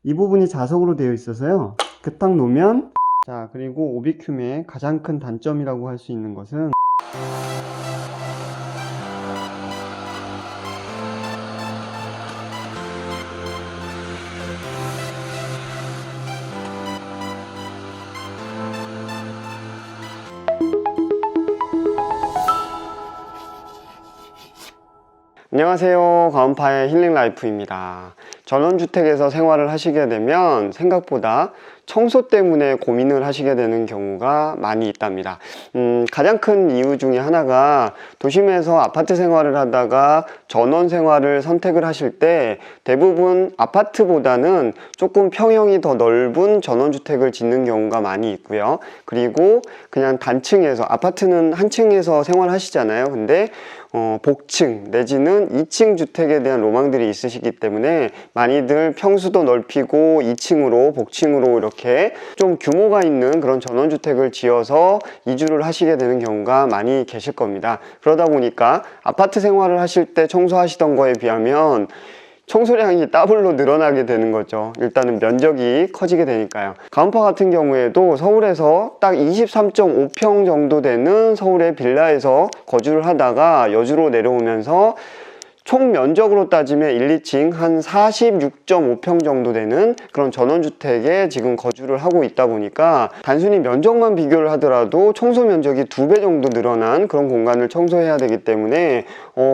이 부분이 자석으로 되어 있어서요. 그 딱 놓으면, 자, 그리고 오비큐메의 가장 큰 단점이라고 할 수 있는 것은 안녕하세요, 가온파의 힐링라이프입니다. 전원주택에서 생활을 하시게 되면 생각보다 청소 때문에 고민을 하시게 되는 경우가 많이 있답니다. 가장 큰 이유 중에 하나가 도심에서 아파트 생활을 하다가 전원 생활을 선택을 하실 때 대부분 아파트보다는 조금 평형이 더 넓은 전원주택을 짓는 경우가 많이 있고요. 그리고 그냥 단층에서, 아파트는 한 층에서 생활하시잖아요. 근데 복층 내지는 2층 주택에 대한 로망들이 있으시기 때문에 많이들 평수도 넓히고 2층으로 복층으로 이렇게 좀 규모가 있는 그런 전원주택을 지어서 이주를 하시게 되는 경우가 많이 계실 겁니다. 그러다 보니까 아파트 생활을 하실 때 청소하시던 거에 비하면 청소량이 더블로 늘어나게 되는 거죠. 일단은 면적이 커지게 되니까요. 가온파 같은 경우에도 서울에서 딱 23.5평 정도 되는 서울의 빌라에서 거주를 하다가 여주로 내려오면서 총 면적으로 따지면 1, 2층 한 46.5평 정도 되는 그런 전원주택에 지금 거주를 하고 있다 보니까 단순히 면적만 비교를 하더라도 청소 면적이 2배 정도 늘어난 그런 공간을 청소해야 되기 때문에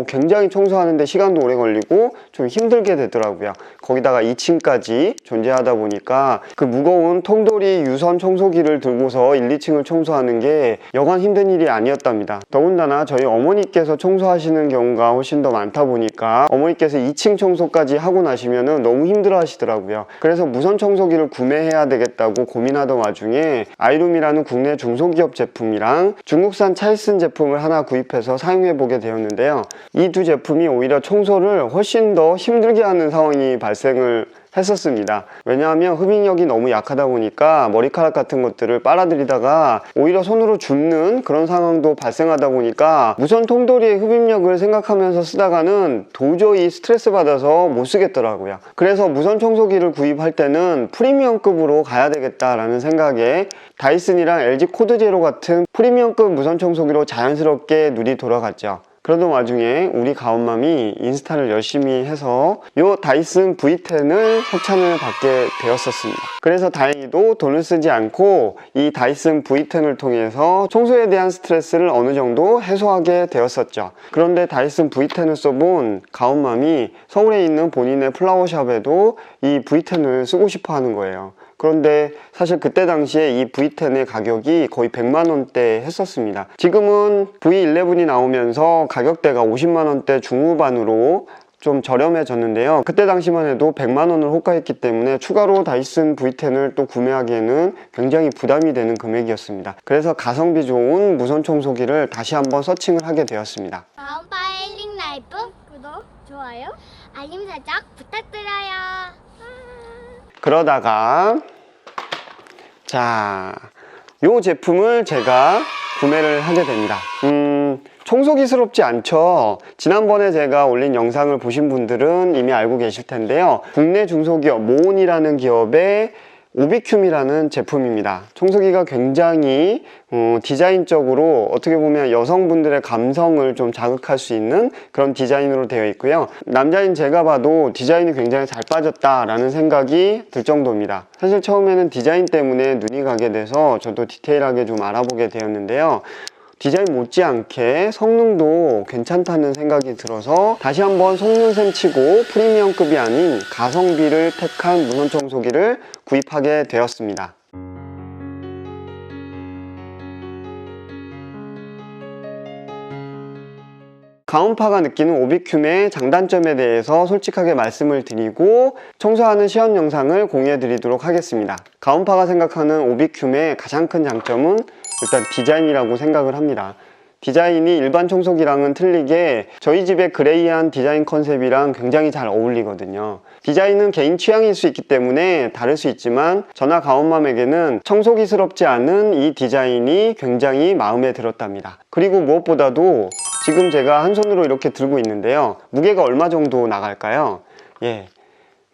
굉장히 청소하는데 시간도 오래 걸리고 좀 힘들게 되더라고요. 거기다가 2층까지 존재하다 보니까 그 무거운 통돌이 유선 청소기를 들고서 1, 2층을 청소하는 게 여간 힘든 일이 아니었답니다. 더군다나 저희 어머니께서 청소하시는 경우가 훨씬 더 많다 보니까 어머니께서 2층 청소까지 하고 나시면은 너무 힘들어 하시더라고요. 그래서 무선 청소기를 구매해야 되겠다고 고민하던 와중에 아이룸이라는 국내 중소기업 제품이랑 중국산 찰슨 제품을 하나 구입해서 사용해 보게 되었는데요. 이 두 제품이 오히려 청소를 훨씬 더 힘들게 하는 상황이 발생을 했었습니다. 왜냐하면 흡입력이 너무 약하다 보니까 머리카락 같은 것들을 빨아들이다가 오히려 손으로 줍는 그런 상황도 발생하다 보니까 무선 통돌이의 흡입력을 생각하면서 쓰다가는 도저히 스트레스 받아서 못 쓰겠더라고요. 그래서 무선 청소기를 구입할 때는 프리미엄급으로 가야 되겠다라는 생각에 다이슨이랑 LG 코드제로 같은 프리미엄급 무선 청소기로 자연스럽게 눈이 돌아갔죠. 그러던 와중에 우리 가온맘이 인스타를 열심히 해서 요 다이슨 V10을 협찬을 받게 되었었습니다. 그래서 다행히도 돈을 쓰지 않고 이 다이슨 V10을 통해서 청소에 대한 스트레스를 어느 정도 해소하게 되었었죠. 그런데 다이슨 V10을 써본 가온맘이 서울에 있는 본인의 플라워샵에도 이 V10을 쓰고 싶어 하는 거예요. 그런데 사실 그때 당시에 이 V10의 가격이 거의 100만원대 했었습니다. 지금은 V11이 나오면서 가격대가 50만원대 중후반으로 좀 저렴해졌는데요. 그때 당시만 해도 100만원을 호가했기 때문에 추가로 다이슨 V10을 또 구매하기에는 굉장히 부담이 되는 금액이었습니다. 그래서 가성비 좋은 무선 청소기를 다시 한번 서칭을 하게 되었습니다. 가온파의 힐링라이프 구독, 좋아요, 알림 설정 부탁드려요. 그러다가 자, 요 제품을 제가 구매를 하게 됩니다. 청소기스럽지 않죠? 지난번에 제가 올린 영상을 보신 분들은 이미 알고 계실 텐데요. 국내 중소기업 모온이라는 기업의 오비큐미라는 제품입니다. 청소기가 굉장히 디자인적으로 어떻게 보면 여성분들의 감성을 좀 자극할 수 있는 그런 디자인으로 되어 있고요. 남자인 제가 봐도 디자인이 굉장히 잘 빠졌다라는 생각이 들 정도입니다. 사실 처음에는 디자인 때문에 눈이 가게 돼서 저도 디테일하게 좀 알아보게 되었는데요. 디자인 못지않게 성능도 괜찮다는 생각이 들어서 다시 한번 속는셈 치고 프리미엄급이 아닌 가성비를 택한 무선 청소기를 구입하게 되었습니다. 가온파가 느끼는 오비큐메의 장단점에 대해서 솔직하게 말씀을 드리고 청소하는 시연 영상을 공유해 드리도록 하겠습니다. 가온파가 생각하는 오비큐메의 가장 큰 장점은 일단 디자인이라고 생각을 합니다. 디자인이 일반 청소기랑은 틀리게 저희 집의 그레이한 디자인 컨셉이랑 굉장히 잘 어울리거든요. 디자인은 개인 취향일 수 있기 때문에 다를 수 있지만 저나 가온맘에게는 청소기스럽지 않은 이 디자인이 굉장히 마음에 들었답니다. 그리고 무엇보다도 지금 제가 한 손으로 이렇게 들고 있는데요. 무게가 얼마 정도 나갈까요? 예,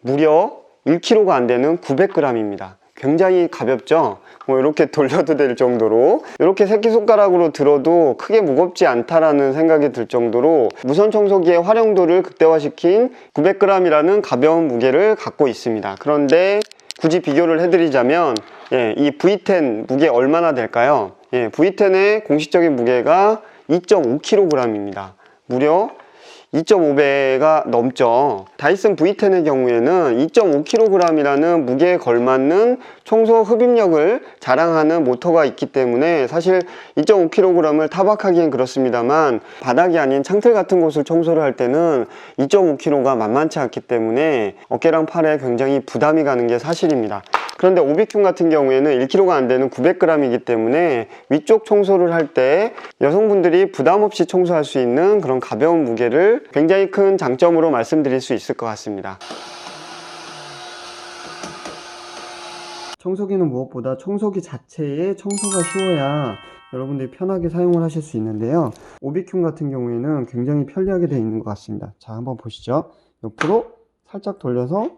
무려 1kg가 안 되는 900g입니다. 굉장히 가볍죠? 뭐 이렇게 돌려도 될 정도로, 이렇게 새끼손가락으로 들어도 크게 무겁지 않다라는 생각이 들 정도로 무선 청소기의 활용도를 극대화시킨 900g이라는 가벼운 무게를 갖고 있습니다. 그런데 굳이 비교를 해드리자면 이 V10 무게 얼마나 될까요? V10의 공식적인 무게가 2.5kg입니다. 무려 2.5배가 넘죠. 다이슨 V10의 경우에는 2.5kg이라는 무게에 걸맞는 청소 흡입력을 자랑하는 모터가 있기 때문에 사실 2.5kg을 타박하기엔 그렇습니다만, 바닥이 아닌 창틀 같은 곳을 청소를 할 때는 2.5kg가 만만치 않기 때문에 어깨랑 팔에 굉장히 부담이 가는 게 사실입니다. 그런데 오비큐 같은 경우에는 1kg가 안 되는 900g이기 때문에 위쪽 청소를 할 때 여성분들이 부담 없이 청소할 수 있는 그런 가벼운 무게를 굉장히 큰 장점으로 말씀드릴 수 있을 것 같습니다. 청소기는 무엇보다 청소기 자체의 청소가 쉬워야 여러분들이 편하게 사용을 하실 수 있는데요, 오비큐 같은 경우에는 굉장히 편리하게 되어 있는 것 같습니다. 자, 한번 보시죠. 옆으로 살짝 돌려서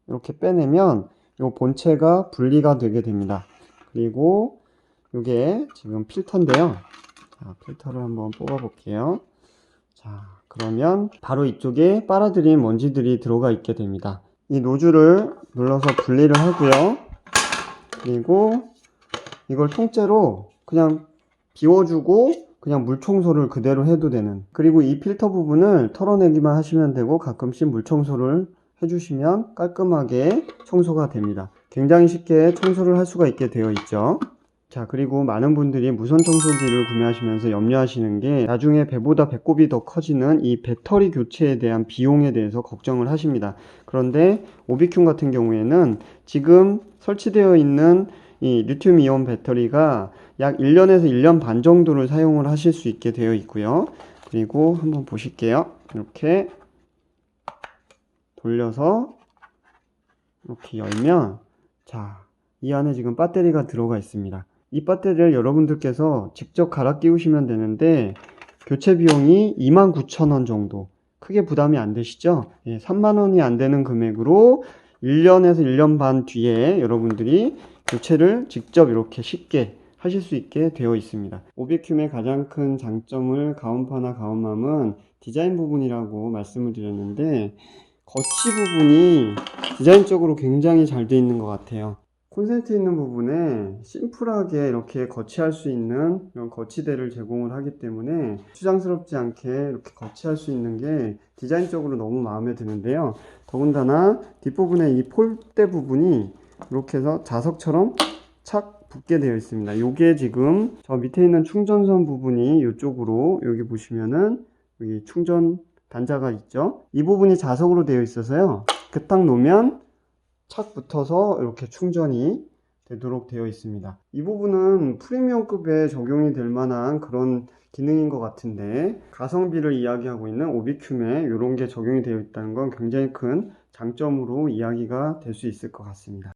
이렇게 빼내면 이 본체가 분리가 되게 됩니다. 그리고 이게 지금 필터인데요. 자, 필터를 한번 뽑아 볼게요. 자, 그러면 바로 이쪽에 빨아들인 먼지들이 들어가 있게 됩니다. 이 노즐을 눌러서 분리를 하고요. 그리고 이걸 통째로 그냥 비워주고 그냥 물 청소를 그대로 해도 되는, 그리고 이 필터 부분을 털어내기만 하시면 되고 가끔씩 물 청소를 해주시면 깔끔하게 청소가 됩니다. 굉장히 쉽게 청소를 할 수가 있게 되어 있죠. 자, 그리고 많은 분들이 무선 청소기를 구매하시면서 염려하시는 게 나중에 배보다 배꼽이 더 커지는 이 배터리 교체에 대한 비용에 대해서 걱정을 하십니다. 그런데 오비큐 같은 경우에는 지금 설치되어 있는 이 리튬 이온 배터리가 약 1년에서 1년 반 정도를 사용을 하실 수 있게 되어 있고요. 그리고 한번 보실게요. 이렇게 돌려서 이렇게 열면, 자, 이 안에 지금 배터리가 들어가 있습니다. 이 배터리를 여러분들께서 직접 갈아 끼우시면 되는데 교체 비용이 29,000원 정도, 크게 부담이 안 되시죠? 3만원이 안 되는 금액으로 1년에서 1년 반 뒤에 여러분들이 교체를 직접 이렇게 쉽게 하실 수 있게 되어 있습니다. 오비큐의 가장 큰 장점을 가온파나 가온맘은 디자인 부분이라고 말씀을 드렸는데, 거치 부분이 디자인적으로 굉장히 잘 되어 있는 것 같아요. 콘센트 있는 부분에 심플하게 이렇게 거치할 수 있는 이런 거치대를 제공을 하기 때문에 수장스럽지 않게 이렇게 거치할 수 있는 게 디자인적으로 너무 마음에 드는데요. 더군다나 뒷부분에 이 폴대 부분이 이렇게 해서 자석처럼 착 붙게 되어 있습니다. 요게 지금 저 밑에 있는 충전선 부분이 이쪽으로, 여기 보시면은 여기 충전 단자가 있죠. 이 부분이 자석으로 되어 있어서요, 그 딱 놓으면 착 붙어서 이렇게 충전이 되도록 되어 있습니다. 이 부분은 프리미엄급에 적용이 될 만한 그런 기능인 것 같은데, 가성비를 이야기하고 있는 오비큐에 이런 게 적용이 되어 있다는 건 굉장히 큰 장점으로 이야기가 될 수 있을 것 같습니다.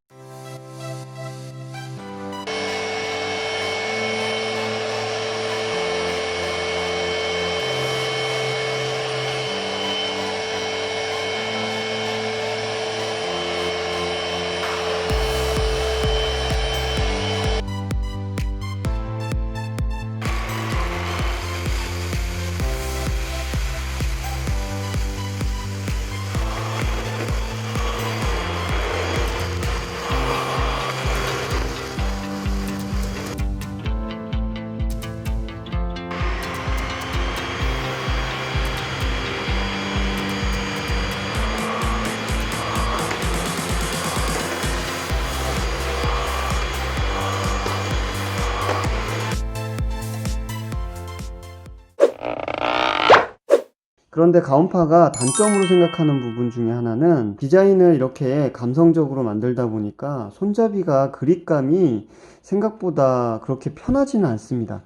그런데 가온파가 단점으로 생각하는 부분 중에 하나는 디자인을 이렇게 감성적으로 만들다 보니까 손잡이가 그립감이 생각보다 그렇게 편하지는 않습니다.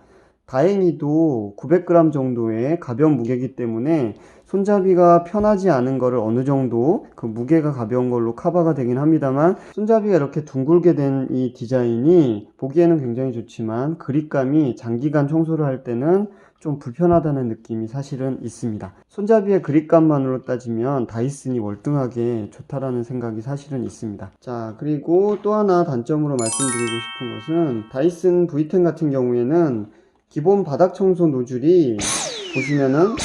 다행히도 900g 정도의 가벼운 무게이기 때문에 손잡이가 편하지 않은 거를 어느 정도 그 무게가 가벼운 걸로 커버가 되긴 합니다만, 손잡이가 이렇게 둥글게 된 이 디자인이 보기에는 굉장히 좋지만 그립감이 장기간 청소를 할 때는 좀 불편하다는 느낌이 사실은 있습니다. 손잡이의 그립감만으로 따지면 다이슨이 월등하게 좋다라는 생각이 사실은 있습니다. 자, 그리고 또 하나 단점으로 말씀드리고 싶은 것은 다이슨 V10 같은 경우에는 기본 바닥 청소 노즐이 보시면은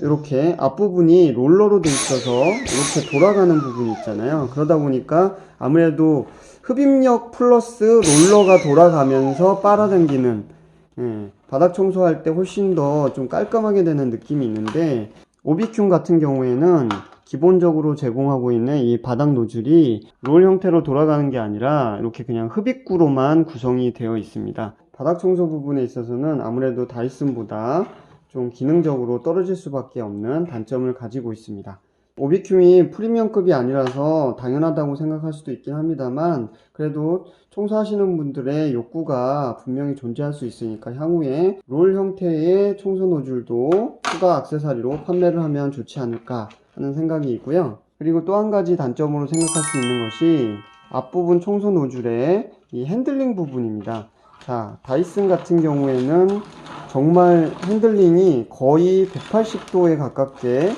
이렇게 앞부분이 롤러로 돼 있어서 이렇게 돌아가는 부분이 있잖아요. 그러다 보니까 아무래도 흡입력 플러스 롤러가 돌아가면서 빨아당기는, 바닥 청소할 때 훨씬 더 좀 깔끔하게 되는 느낌이 있는데, 오비큐 같은 경우에는 기본적으로 제공하고 있는 이 바닥 노즐이 롤 형태로 돌아가는 게 아니라 이렇게 그냥 흡입구로만 구성이 되어 있습니다. 바닥 청소 부분에 있어서는 아무래도 다이슨보다 좀 기능적으로 떨어질 수밖에 없는 단점을 가지고 있습니다. 오비큐이 프리미엄급이 아니라서 당연하다고 생각할 수도 있긴 합니다만, 그래도 청소하시는 분들의 욕구가 분명히 존재할 수 있으니까 향후에 롤 형태의 청소 노즐도 추가 액세서리로 판매를 하면 좋지 않을까 하는 생각이 있고요. 그리고 또 한 가지 단점으로 생각할 수 있는 것이 앞부분 청소 노즐의 이 핸들링 부분입니다. 자, 다이슨 같은 경우에는 정말 핸들링이 거의 180도에 가깝게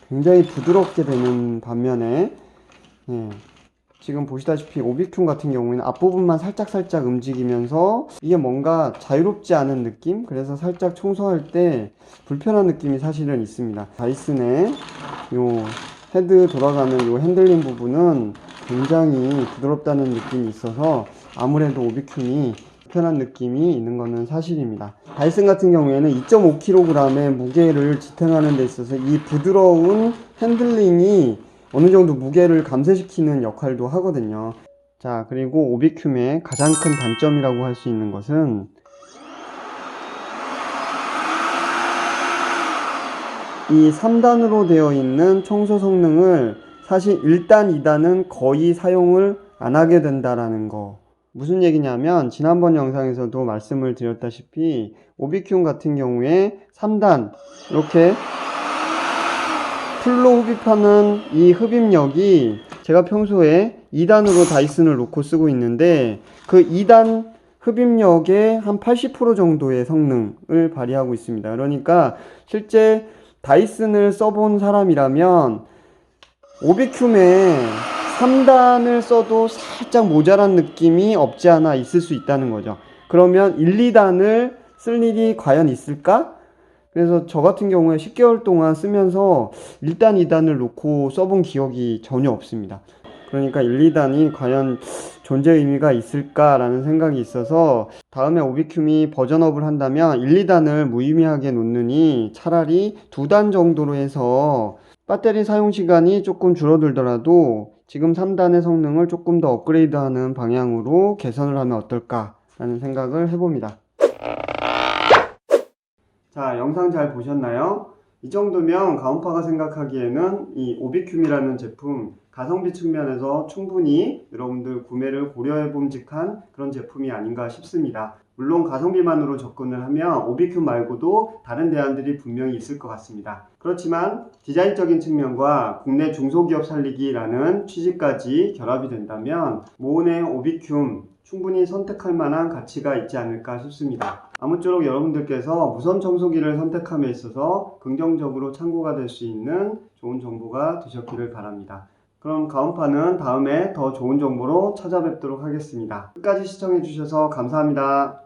굉장히 부드럽게 되는 반면에, 지금 보시다시피 오비큐 같은 경우에는 앞부분만 살짝 움직이면서 이게 뭔가 자유롭지 않은 느낌? 그래서 살짝 청소할 때 불편한 느낌이 사실은 있습니다. 다이슨의 요 헤드 돌아가는 요 핸들링 부분은 굉장히 부드럽다는 느낌이 있어서 아무래도 오비큐이 불편한 느낌이 있는 것은 사실입니다. 다이슨 같은 경우에는 2.5kg의 무게를 지탱하는 데 있어서 이 부드러운 핸들링이 어느 정도 무게를 감쇄시키는 역할도 하거든요. 자, 그리고 오비큐의 가장 큰 단점이라고 할 수 있는 것은 이 3단으로 되어 있는 청소 성능을 사실 1단, 2단은 거의 사용을 안 하게 된다라는 거. 무슨 얘기냐면 지난번 영상에서도 말씀을 드렸다시피 오비큐 같은 경우에 3단 이렇게 풀로 흡입하는 이 흡입력이 제가 평소에 2단으로 다이슨을 놓고 쓰고 있는데 그 2단 흡입력의 한 80% 정도의 성능을 발휘하고 있습니다. 그러니까 실제 다이슨을 써본 사람이라면 오비큐의 3단을 써도 살짝 모자란 느낌이 없지 않아 있을 수 있다는 거죠. 그러면 1, 2단을 쓸 일이 과연 있을까? 그래서 저 같은 경우에 10개월 동안 쓰면서 1단, 2단을 놓고 써본 기억이 전혀 없습니다. 그러니까 1, 2단이 과연 존재 의미가 있을까라는 생각이 있어서 다음에 오비큐이 버전업을 한다면 1, 2단을 무의미하게 놓느니 차라리 2단 정도로 해서 배터리 사용 시간이 조금 줄어들더라도 지금 3단의 성능을 조금 더 업그레이드하는 방향으로 개선을 하면 어떨까라는 생각을 해봅니다. 자, 영상 잘 보셨나요? 이 정도면 가온파가 생각하기에는 이 오비큐이라는 제품 가성비 측면에서 충분히 여러분들 구매를 고려해 봄직한 그런 제품이 아닌가 싶습니다. 물론 가성비만으로 접근을 하면 오비큐 말고도 다른 대안들이 분명히 있을 것 같습니다. 그렇지만 디자인적인 측면과 국내 중소기업 살리기라는 취지까지 결합이 된다면 모은의 오비큐 충분히 선택할 만한 가치가 있지 않을까 싶습니다. 아무쪼록 여러분들께서 무선 청소기를 선택함에 있어서 긍정적으로 참고가 될 수 있는 좋은 정보가 되셨기를 바랍니다. 그럼 가온파는 다음에 더 좋은 정보로 찾아뵙도록 하겠습니다. 끝까지 시청해 주셔서 감사합니다.